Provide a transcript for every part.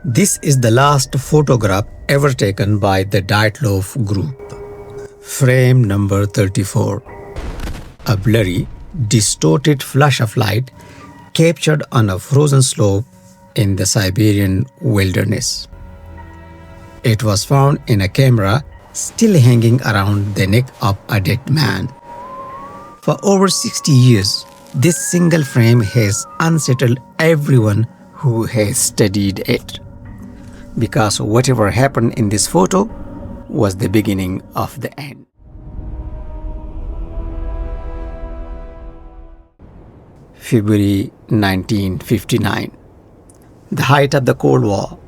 This is the last photograph ever taken by the Dyatlov group. Frame number 34. A blurry, distorted flash of light captured on a frozen slope in the Siberian wilderness. It was found in a camera still hanging around the neck of a dead man. For over 60 years, this single frame has unsettled everyone who has studied it, because whatever happened in this photo was the beginning of the end. February 1959. The height of the Cold War.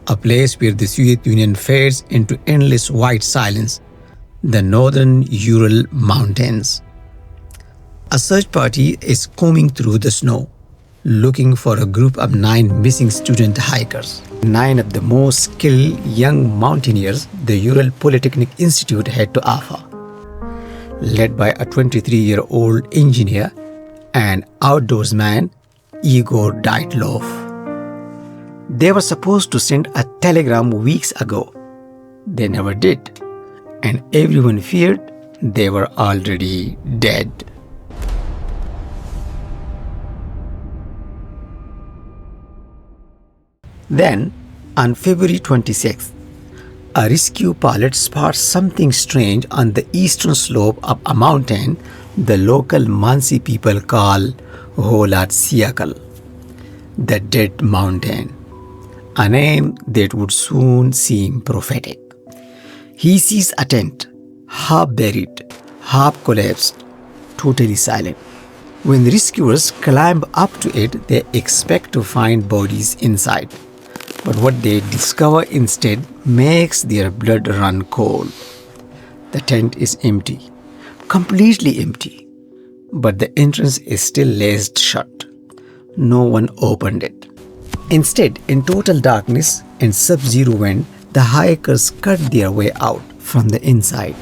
A place where the Soviet Union fades into endless white silence. The northern Ural Mountains. A search party is combing through the snow, looking for a group of 9 missing student hikers. 9 of the most skilled young mountaineers the Ural Polytechnic Institute had to offer. Led by a 23-year-old engineer and outdoorsman, Igor Dyatlov. They were supposed to send a telegram weeks ago. They never did, and everyone feared they were already dead. Then, on February 26th, a rescue pilot spots something strange on the eastern slope of a mountain the local Mansi people call Holat Siakal, the Dead Mountain, a name that would soon seem prophetic. He sees a tent, half buried, half collapsed, totally silent. When rescuers climb up to it, they expect to find bodies inside. But what they discover instead makes their blood run cold. The tent is empty, completely empty, but the entrance is still laced shut. No one opened it. Instead, in total darkness and sub-zero wind, the hikers cut their way out from the inside.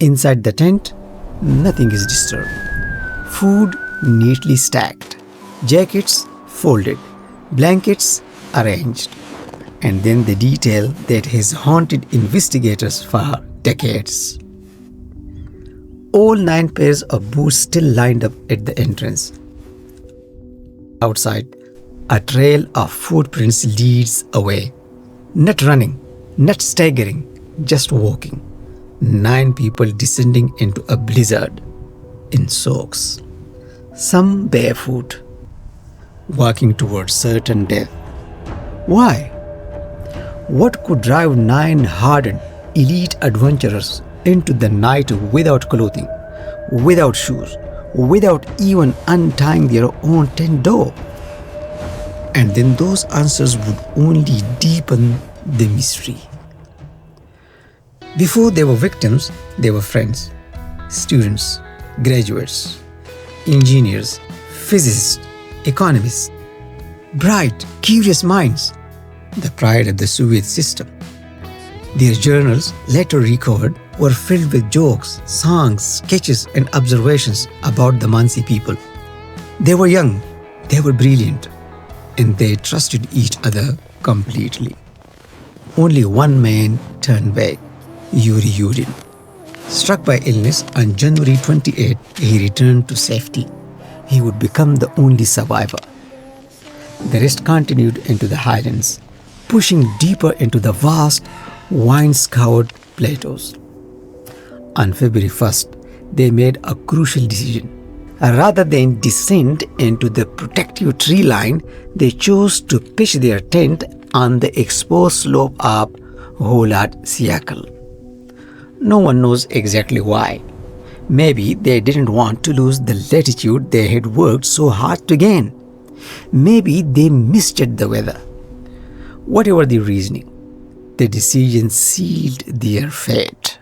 Inside the tent, nothing is disturbed. Food neatly stacked, jackets folded, blankets arranged, and then the detail that has haunted investigators for decades. All 9 pairs of boots still lined up at the entrance. Outside, a trail of footprints leads away. Not running, not staggering, just walking. 9 people descending into a blizzard in socks. Some barefoot, walking towards certain death. Why? What could drive 9 hardened, elite adventurers into the night without clothing, without shoes, without even untying their own tent door? And then those answers would only deepen the mystery. Before they were victims, they were friends, students, graduates, engineers, physicists, economists, bright, curious minds, the pride of the Soviet system. Their journals, later recovered, were filled with jokes, songs, sketches, and observations about the Mansi people. They were young, they were brilliant, and they trusted each other completely. Only one man turned back, Yuri Yurin. Struck by illness on January 28, he returned to safety. He would become the only survivor. The rest continued into the highlands, pushing deeper into the vast, wind-scoured plateaus. On February 1st, they made a crucial decision. Rather than descend into the protective tree line, they chose to pitch their tent on the exposed slope of Holat Siakal. No one knows exactly why. Maybe they didn't want to lose the latitude they had worked so hard to gain. Maybe they misjudged the weather. Whatever the reasoning, the decision sealed their fate.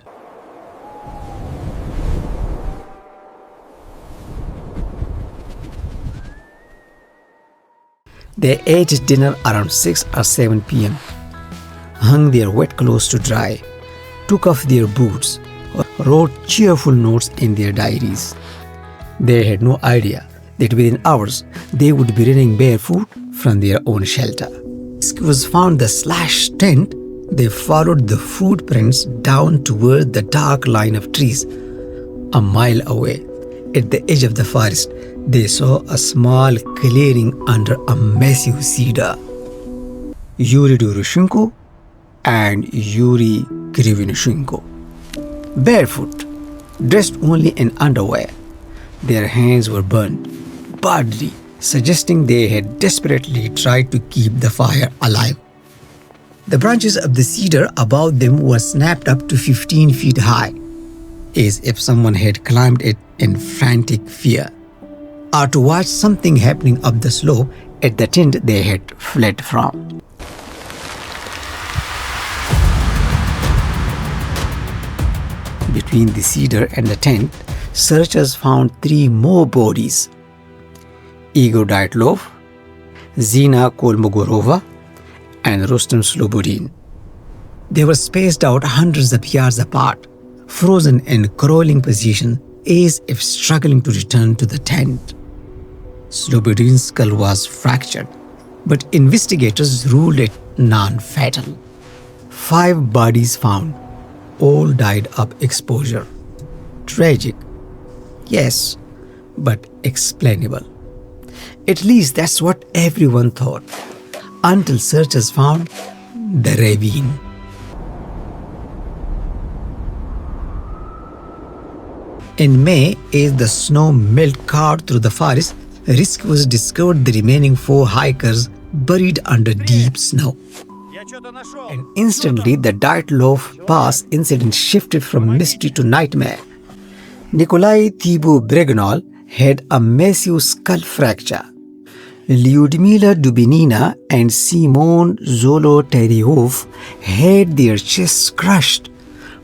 They ate dinner around 6 or 7 p.m., hung their wet clothes to dry, took off their boots, wrote cheerful notes in their diaries. They had no idea that within hours they would be running barefoot from their own shelter. It was found the slashed tent. They followed the footprints down toward the dark line of trees. A mile away, at the edge of the forest, they saw a small clearing under a massive cedar. Yuri Doroshenko and Yuri Krivonishenko, barefoot, dressed only in underwear. Their hands were burned badly, suggesting they had desperately tried to keep the fire alive. The branches of the cedar above them were snapped up to 15 feet high, as if someone had climbed it in frantic fear, or to watch something happening up the slope at the tent they had fled from. Between the cedar and the tent, searchers found 3 more bodies: Igor Dyatlov, Zina Kolmogorova, and Rustem Slobodin. They were spaced out hundreds of yards apart, frozen in crawling position as if struggling to return to the tent. Slobodin's skull was fractured, but investigators ruled it non-fatal. 5 bodies found, all died of exposure. Tragic, yes, but explainable. At least that's what everyone thought, until searchers found the ravine. In May, as the snow melted carved through the forest, Risk was discovered the remaining 4 hikers buried under deep snow. And instantly, the Dyatlov Pass incident shifted from mystery to nightmare. Nikolai Thibault Bregnol had a massive skull fracture. Lyudmila Dubinina and Simon Zolotaryov had their chests crushed,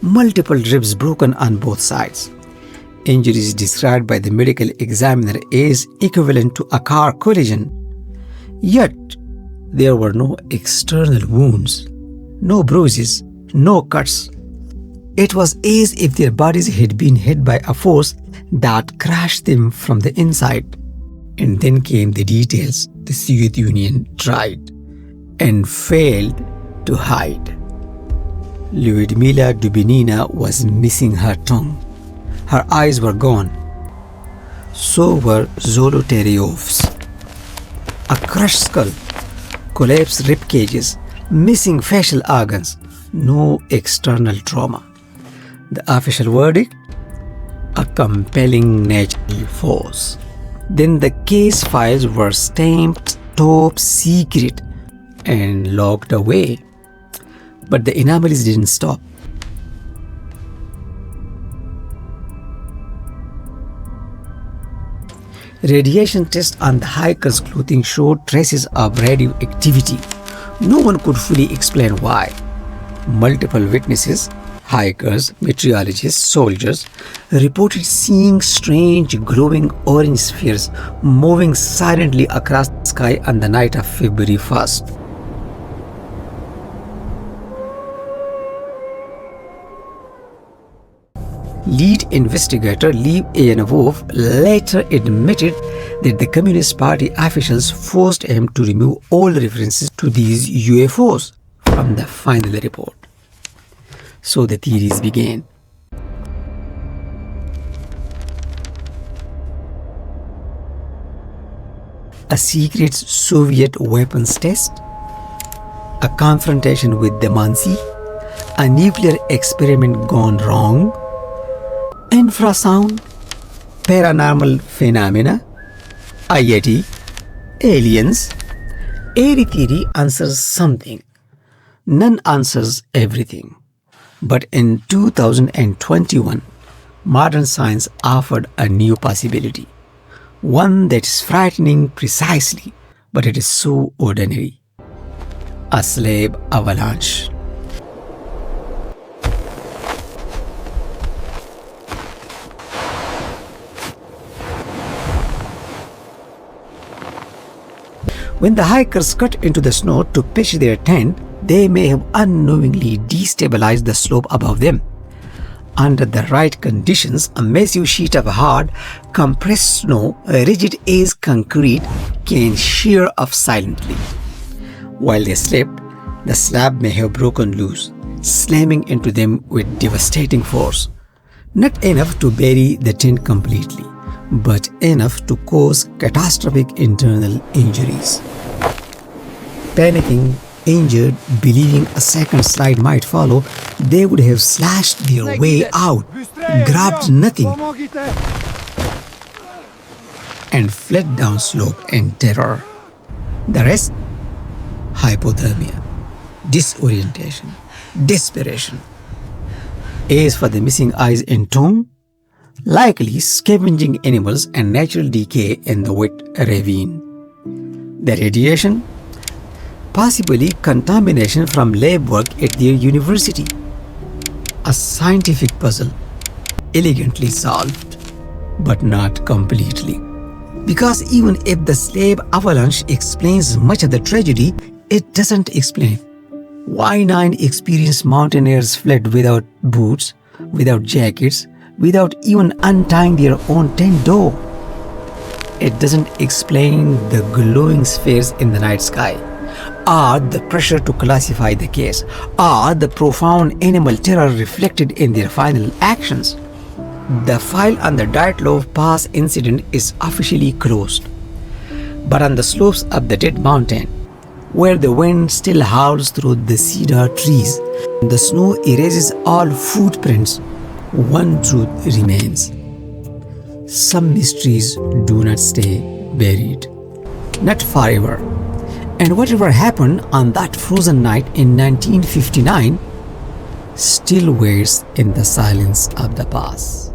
multiple ribs broken on both sides. Injuries described by the medical examiner as equivalent to a car collision. Yet, there were no external wounds, no bruises, no cuts. It was as if their bodies had been hit by a force that crushed them from the inside. And then came the details the Soviet Union tried and failed to hide. Lyudmila Dubinina was missing her tongue. Her eyes were gone. So were Zolotaryov's. A crushed skull, collapsed rib cages, missing facial organs, no external trauma. The official verdict? A compelling natural force. Then the case files were stamped top secret and locked away. But the anomalies didn't stop. Radiation tests on the hikers' clothing showed traces of radioactivity. No one could fully explain why. Multiple witnesses, hikers, meteorologists, soldiers, reported seeing strange glowing orange spheres moving silently across the sky on the night of February 1st. Lead investigator Lev Yanovov later admitted that the Communist Party officials forced him to remove all references to these UFOs from the final report. So the theories began. A secret Soviet weapons test, a confrontation with the Mansi, a nuclear experiment gone wrong, infrasound, paranormal phenomena, a Yeti, aliens. Every theory answers something. None answers everything. But in 2021, modern science offered a new possibility. One that is frightening precisely, but it is so ordinary. A slab avalanche. When the hikers cut into the snow to pitch their tent, they may have unknowingly destabilized the slope above them. Under the right conditions, a massive sheet of hard, compressed snow, rigid as concrete, can shear off silently. While they slept, the slab may have broken loose, slamming into them with devastating force. Not enough to bury the tent completely, but enough to cause catastrophic internal injuries. Panicking, injured, believing a second slide might follow, they would have slashed their way out, grabbed nothing, and fled down slope in terror. The rest? Hypothermia, disorientation, desperation. As for the missing eyes in tomb, likely scavenging animals and natural decay in the wet ravine. The radiation? Possibly contamination from lab work at their university. A scientific puzzle, elegantly solved, but not completely. Because even if the slab avalanche explains much of the tragedy, it doesn't explain why 9 experienced mountaineers fled without boots, without jackets, without even untying their own tent door. It doesn't explain the glowing spheres in the night sky, or the pressure to classify the case, or the profound animal terror reflected in their final actions. The file on the Dyatlov Pass incident is officially closed. But on the slopes of the dead mountain, where the wind still howls through the cedar trees, the snow erases all footprints, one truth remains. Some mysteries do not stay buried. Not forever. And whatever happened on that frozen night in 1959 still waits in the silence of the pass.